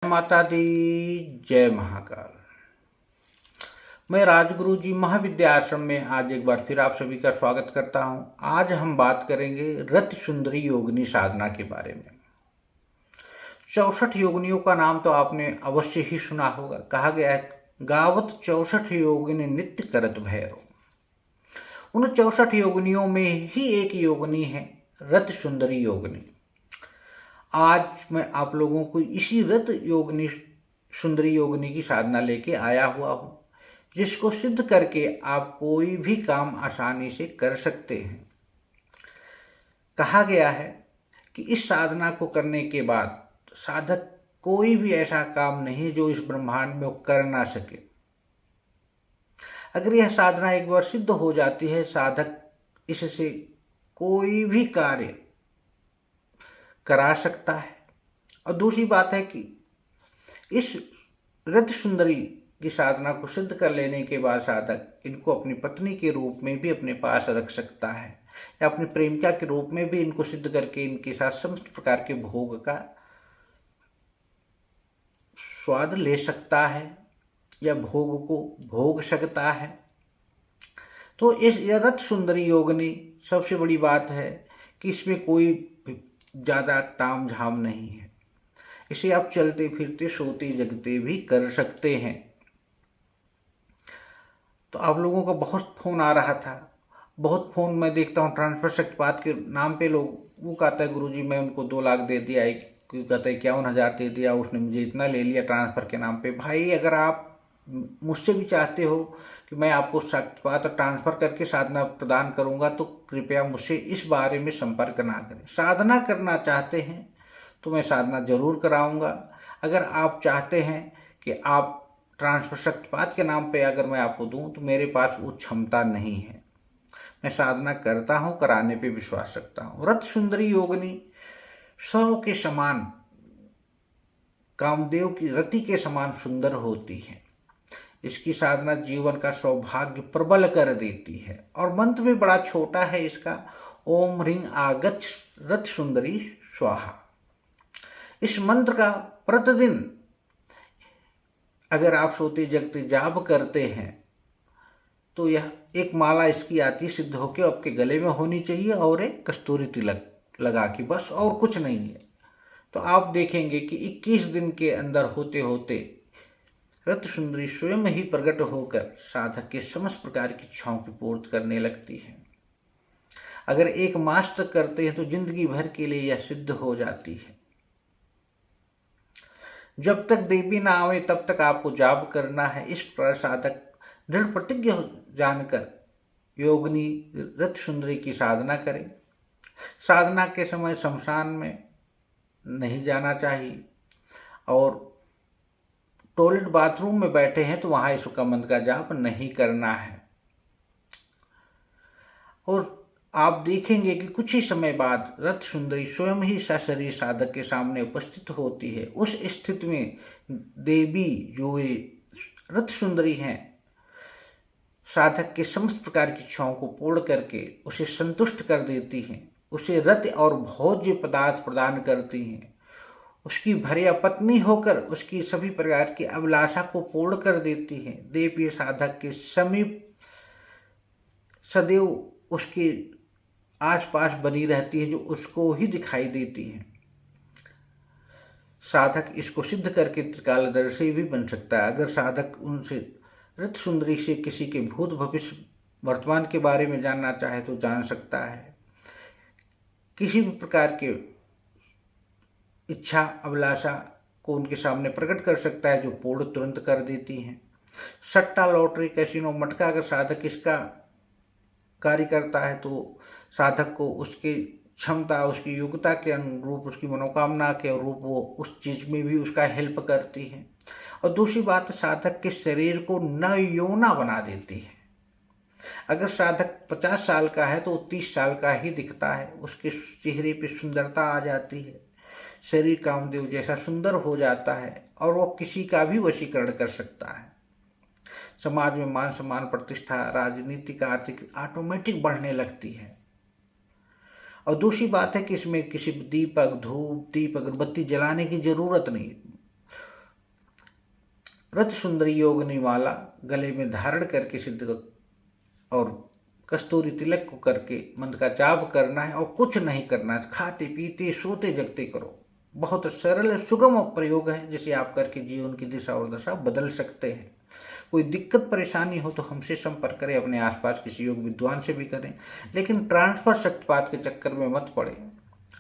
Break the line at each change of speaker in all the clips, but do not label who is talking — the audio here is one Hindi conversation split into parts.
माता दी जय महाकाल। मैं राजगुरु जी महाविद्या आश्रम में आज एक बार फिर आप सभी का स्वागत करता हूं। आज हम बात करेंगे रति सुंदरी योगिनी साधना के बारे में। 64 योगिनियों का नाम तो आपने अवश्य ही सुना होगा। कहा गया है, गावत 64 योगिनी नित्य करत भैरव। उन 64 योगिनियों में ही एक योगिनी है रति सुंदरी योगिनी। आज मैं आप लोगों को इसी रत योगिनी सुंदरी योगिनी की साधना लेके आया हुआ हूँ, जिसको सिद्ध करके आप कोई भी काम आसानी से कर सकते हैं। कहा गया है कि इस साधना को करने के बाद साधक कोई भी ऐसा काम नहीं जो इस ब्रह्मांड में वो कर ना सके। अगर यह साधना एक बार सिद्ध हो जाती है, साधक इससे कोई भी कार्य करा सकता है। और दूसरी बात है कि इस रति सुंदरी की साधना को सिद्ध कर लेने के बाद साधक इनको अपनी पत्नी के रूप में भी अपने पास रख सकता है, या अपनी प्रेमिका के रूप में भी इनको सिद्ध करके इनके साथ समस्त प्रकार के भोग का स्वाद ले सकता है, या भोग को भोग सकता है। तो इस रति सुंदरी योगिनी सबसे बड़ी बात है कि इसमें कोई ज़्यादा ताम झाम नहीं है। इसे आप चलते फिरते सोते जगते भी कर सकते हैं। तो आप लोगों का बहुत फ़ोन आ रहा था, बहुत फ़ोन मैं देखता हूँ ट्रांसफर शक्तिपात के नाम पे लोग वो कहता है गुरुजी मैं उनको 2 लाख दे दिया, एक कोई कहता है 51,000 दे दिया, उसने मुझे इतना ले लिया ट्रांसफ़र के नाम पे। भाई अगर आप मुझसे भी चाहते हो कि मैं आपको शक्तिपात और ट्रांसफ़र करके साधना प्रदान करूंगा, तो कृपया मुझसे इस बारे में संपर्क ना करें। साधना करना चाहते हैं तो मैं साधना जरूर कराऊंगा। अगर आप चाहते हैं कि आप ट्रांसफर शक्तिपात के नाम पे अगर मैं आपको दूं, तो मेरे पास वो क्षमता नहीं है। मैं साधना करता हूं, कराने पे विश्वास रखता हूं। रति सुंदरी योगिनी सौ के समान, कामदेव की रति के समान सुंदर होती है। इसकी साधना जीवन का सौभाग्य प्रबल कर देती है। और मंत्र भी बड़ा छोटा है इसका, ओम ह्रीं आगच्छ रति सुंदरी स्वाहा। इस मंत्र का प्रतिदिन अगर आप सोते जगते जाप करते हैं, तो यह एक माला इसकी आती सिद्ध होकर आपके गले में होनी चाहिए, और एक कस्तूरी तिलक लगा के, बस और कुछ नहीं है। तो आप देखेंगे कि 21 दिन के अंदर होते होते रति सुंदरी स्वयं ही प्रकट होकर साधक के समस्त प्रकार की इच्छाओं की पूर्ति करने लगती है। अगर 1 मास तक करते हैं तो जिंदगी भर के लिए यह सिद्ध हो जाती है। जब तक देवी ना आवे तब तक आपको जाप करना है। इस प्रकार साधक दृढ़ प्रतिज्ञ जानकर योगिनी रति सुंदरी की साधना करें। साधना के समय शमशान में नहीं जाना चाहिए, और टॉयलेट बाथरूम में बैठे हैं तो वहाँ इस मंत्र का जाप नहीं करना है। और आप देखेंगे कि कुछ ही समय बाद रति सुंदरी स्वयं ही सशरीर साधक के सामने उपस्थित होती है। उस स्थिति में देवी जो ये रति सुंदरी हैं, साधक के समस्त प्रकार की इच्छाओं को पूर्ण करके उसे संतुष्ट कर देती हैं, उसे रति और भोज्य पदार्थ प्रदान करती हैं। उसकी भर्या पत्नी होकर उसकी सभी प्रकार की अभिलाषा को पूर्ण कर देती हैं। देवी साधक के समीप सदैव उसके आसपास बनी रहती है, जो उसको ही दिखाई देती है। साधक इसको सिद्ध करके त्रिकालदर्शी भी बन सकता है। अगर साधक उनसे रति सुंदरी से किसी के भूत भविष्य वर्तमान के बारे में जानना चाहे तो जान सकता है। किसी भी प्रकार के इच्छा अभिलाषा को उनके सामने प्रकट कर सकता है, जो पूर्ण तुरंत कर देती हैं। सट्टा, लॉटरी, कैसीनो, मटका, अगर साधक इसका कार्य करता है तो साधक को उसकी क्षमता, उसकी योग्यता के अनुरूप, उसकी मनोकामना के अनुरूप वो उस चीज़ में भी उसका हेल्प करती है। और दूसरी बात, साधक के शरीर को नवयौवना बना देती है। अगर साधक 50 साल का है तो वो 30 साल का ही दिखता है। उसके चेहरे पे सुंदरता आ जाती है, शरीर कामदेव जैसा सुंदर हो जाता है, और वो किसी का भी वशीकरण कर सकता है। समाज में मान सम्मान, प्रतिष्ठा, राजनीतिक, आर्थिक ऑटोमेटिक बढ़ने लगती है। और दूसरी बात है कि इसमें किसी दीपक, धूप, दीप, अगरबत्ती जलाने की जरूरत नहीं। रत सुंदरी योगिनी माला गले में धारण करके सिद्ध और कस्तूरी तिलक को करके मंत्र का जाप करना है और कुछ नहीं करना है। खाते पीते सोते जगते करो। बहुत सरल सुगम प्रयोग है जिसे आप करके जीवन की दिशा और दशा बदल सकते हैं। कोई दिक्कत परेशानी हो तो हमसे संपर्क करें, अपने आसपास किसी योग विद्वान से भी करें, लेकिन ट्रांसफर शक्तिपात के चक्कर में मत पड़े।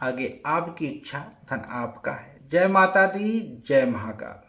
आगे आपकी इच्छा, धन आपका है। जय माता दी, जय महाकाल।